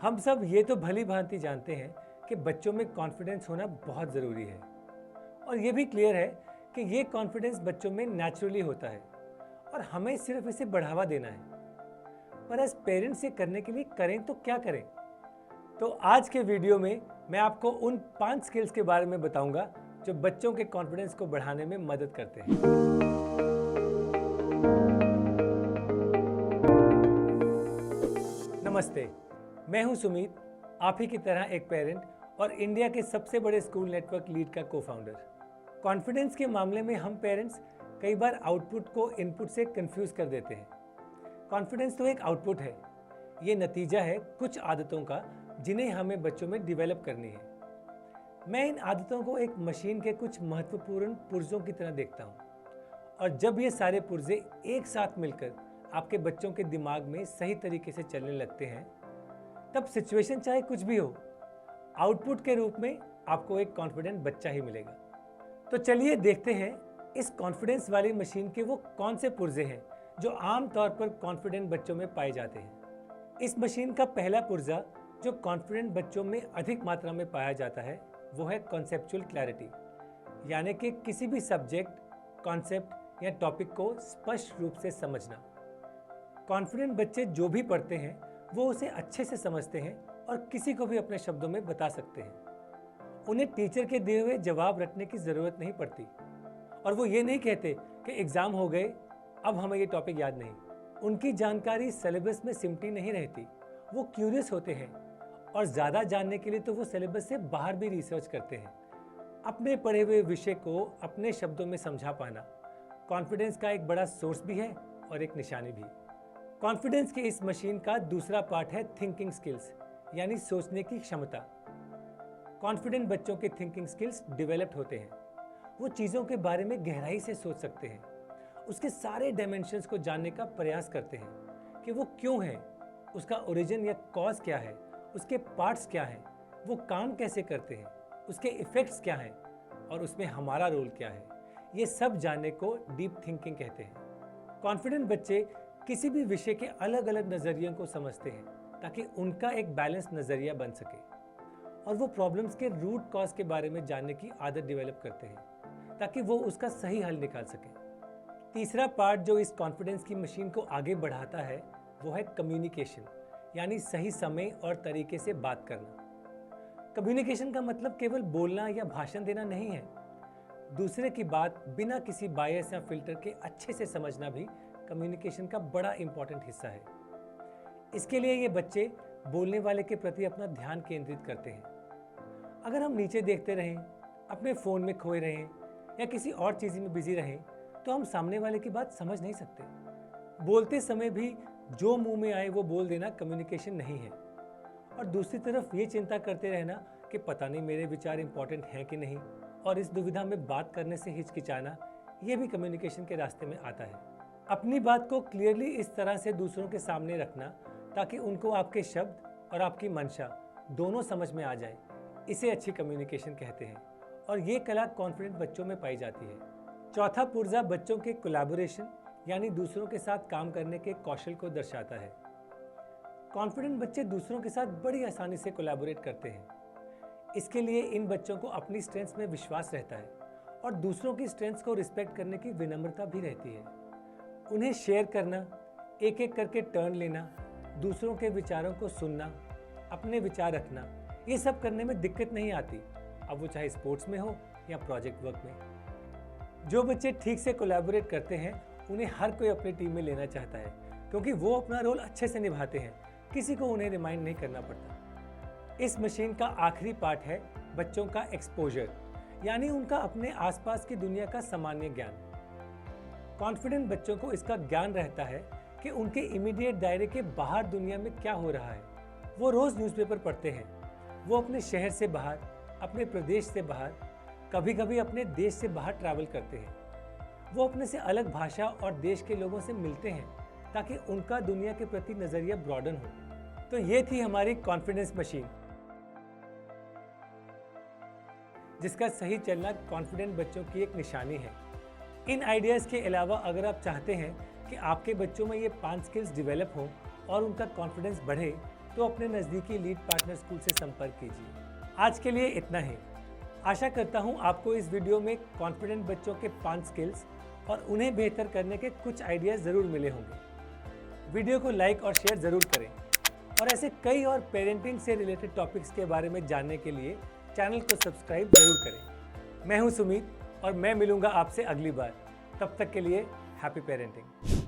हम सब ये तो भली भांति जानते हैं कि बच्चों में कॉन्फिडेंस होना बहुत ज़रूरी है और ये भी क्लियर है कि ये कॉन्फिडेंस बच्चों में नेचुरली होता है और हमें सिर्फ इसे बढ़ावा देना है। पर एज पेरेंट्स ये करने के लिए करें तो क्या करें? तो आज के वीडियो में मैं आपको उन 5 स्किल्स के बारे में बताऊंगा जो बच्चों के कॉन्फिडेंस को बढ़ाने में मदद करते हैं। नमस्ते, मैं हूं सुमित, आप ही की तरह एक पेरेंट और इंडिया के सबसे बड़े स्कूल नेटवर्क लीड का को-फाउंडर। कॉन्फिडेंस के मामले में हम पेरेंट्स कई बार आउटपुट को इनपुट से कंफ्यूज कर देते हैं। कॉन्फिडेंस तो एक आउटपुट है, ये नतीजा है कुछ आदतों का जिन्हें हमें बच्चों में डिवेलप करनी है। मैं इन आदतों को एक मशीन के कुछ महत्वपूर्ण पुर्जों की तरह देखता हूँ और जब ये सारे पुर्जे एक साथ मिलकर आपके बच्चों के दिमाग में सही तरीके से चलने लगते हैं, तब सिचुएशन चाहे कुछ भी हो, आउटपुट के रूप में आपको एक कॉन्फिडेंट बच्चा ही मिलेगा। तो चलिए देखते हैं इस कॉन्फिडेंस वाली मशीन के वो कौन से पुर्जे हैं जो आम तौर पर कॉन्फिडेंट बच्चों में पाए जाते हैं। इस मशीन का पहला पुर्जा जो कॉन्फिडेंट बच्चों में अधिक मात्रा में पाया जाता है वो है कॉन्सेप्चुअल क्लैरिटी, यानी कि किसी भी सब्जेक्ट, कॉन्सेप्ट या टॉपिक को स्पष्ट रूप से समझना। कॉन्फिडेंट बच्चे जो भी पढ़ते हैं वो उसे अच्छे से समझते हैं और किसी को भी अपने शब्दों में बता सकते हैं। उन्हें टीचर के दिए हुए जवाब रटने की ज़रूरत नहीं पड़ती और वो ये नहीं कहते कि एग्ज़ाम हो गए, अब हमें ये टॉपिक याद नहीं। उनकी जानकारी सिलेबस में सिमटी नहीं रहती। वो क्यूरियस होते हैं और ज़्यादा जानने के लिए तो वो सिलेबस से बाहर भी रिसर्च करते हैं। अपने पढ़े हुए विषय को अपने शब्दों में समझा पाना कॉन्फिडेंस का एक बड़ा सोर्स भी है और एक निशानी भी। कॉन्फिडेंस की इस मशीन का दूसरा पार्ट है थिंकिंग स्किल्स, यानी सोचने की क्षमता। कॉन्फिडेंट बच्चों के थिंकिंग स्किल्स डेवलप्ड होते हैं। वो चीज़ों के बारे में गहराई से सोच सकते हैं, उसके सारे डायमेंशंस को जानने का प्रयास करते हैं कि वो क्यों है, उसका ओरिजिन या कॉज क्या है, उसके पार्ट्स क्या हैं, वो काम कैसे करते हैं, उसके इफ़ेक्ट्स क्या हैं और उसमें हमारा रोल क्या है। ये सब जानने को डीप थिंकिंग कहते हैं। कॉन्फिडेंट बच्चे किसी भी विषय के अलग अलग नज़रियों को समझते हैं ताकि उनका एक बैलेंस नज़रिया बन सके और वो प्रॉब्लम्स के रूट कॉज के बारे में जानने की आदत डेवलप करते हैं ताकि वो उसका सही हल निकाल सकें। तीसरा पार्ट जो इस कॉन्फिडेंस की मशीन को आगे बढ़ाता है वो है कम्युनिकेशन, यानी सही समय और तरीके से बात करना। कम्युनिकेशन का मतलब केवल बोलना या भाषण देना नहीं है। दूसरे की बात बिना किसी बायस या फिल्टर के अच्छे से समझना भी कम्युनिकेशन का बड़ा इंपॉर्टेंट हिस्सा है। इसके लिए ये बच्चे बोलने वाले के प्रति अपना ध्यान केंद्रित करते हैं। अगर हम नीचे देखते रहें, अपने फ़ोन में खोए रहें या किसी और चीज़ में बिजी रहें तो हम सामने वाले की बात समझ नहीं सकते। बोलते समय भी जो मुंह में आए वो बोल देना कम्युनिकेशन नहीं है। और दूसरी तरफ ये चिंता करते रहना कि पता नहीं मेरे विचार इंपॉर्टेंट हैं कि नहीं, और इस दुविधा में बात करने से हिचकिचाना, ये भी कम्युनिकेशन के रास्ते में आता है। अपनी बात को क्लियरली इस तरह से दूसरों के सामने रखना ताकि उनको आपके शब्द और आपकी मंशा दोनों समझ में आ जाए, इसे अच्छी कम्युनिकेशन कहते हैं और ये कला कॉन्फिडेंट बच्चों में पाई जाती है। चौथा पुर्जा बच्चों के कोलैबोरेशन, यानी दूसरों के साथ काम करने के कौशल को दर्शाता है। कॉन्फिडेंट बच्चे दूसरों के साथ बड़ी आसानी से कोलैबोरेट करते हैं। इसके लिए इन बच्चों को अपनी स्ट्रेंथ्स में विश्वास रहता है और दूसरों की स्ट्रेंथ्स को रिस्पेक्ट करने की विनम्रता भी रहती है। उन्हें शेयर करना, एक एक करके टर्न लेना, दूसरों के विचारों को सुनना, अपने विचार रखना, ये सब करने में दिक्कत नहीं आती, अब वो चाहे स्पोर्ट्स में हो या प्रोजेक्ट वर्क में। जो बच्चे ठीक से कोलैबोरेट करते हैं उन्हें हर कोई अपनी टीम में लेना चाहता है क्योंकि वो अपना रोल अच्छे से निभाते हैं, किसी को उन्हें रिमाइंड नहीं करना पड़ता। इस मशीन का आखिरी पार्ट है बच्चों का एक्सपोजर, यानी उनका अपने आसपास की दुनिया का सामान्य ज्ञान। कॉन्फिडेंट बच्चों को इसका ज्ञान रहता है कि उनके इमीडिएट दायरे के बाहर दुनिया में क्या हो रहा है। वो रोज़ न्यूज़पेपर पढ़ते हैं, वो अपने शहर से बाहर, अपने प्रदेश से बाहर, कभी कभी अपने देश से बाहर ट्रैवल करते हैं। वो अपने से अलग भाषा और देश के लोगों से मिलते हैं ताकि उनका दुनिया के प्रति नज़रिया ब्रॉडन हो। तो ये थी हमारी कॉन्फिडेंस मशीन, जिसका सही चलना कॉन्फिडेंट बच्चों की एक निशानी है। इन आइडियाज़ के अलावा अगर आप चाहते हैं कि आपके बच्चों में ये 5 स्किल्स डेवलप हों और उनका कॉन्फिडेंस बढ़े, तो अपने नज़दीकी लीड पार्टनर स्कूल से संपर्क कीजिए। आज के लिए इतना ही। आशा करता हूँ आपको इस वीडियो में कॉन्फिडेंट बच्चों के 5 स्किल्स और उन्हें बेहतर करने के कुछ आइडियाज़ ज़रूर मिले होंगे। वीडियो को लाइक और शेयर ज़रूर करें और ऐसे कई और पेरेंटिंग से रिलेटेड टॉपिक्स के बारे में जानने के लिए चैनल को सब्सक्राइब ज़रूर करें। मैं हूं सुमित और मैं मिलूंगा आपसे अगली बार। तब तक के लिए हैप्पी पेरेंटिंग।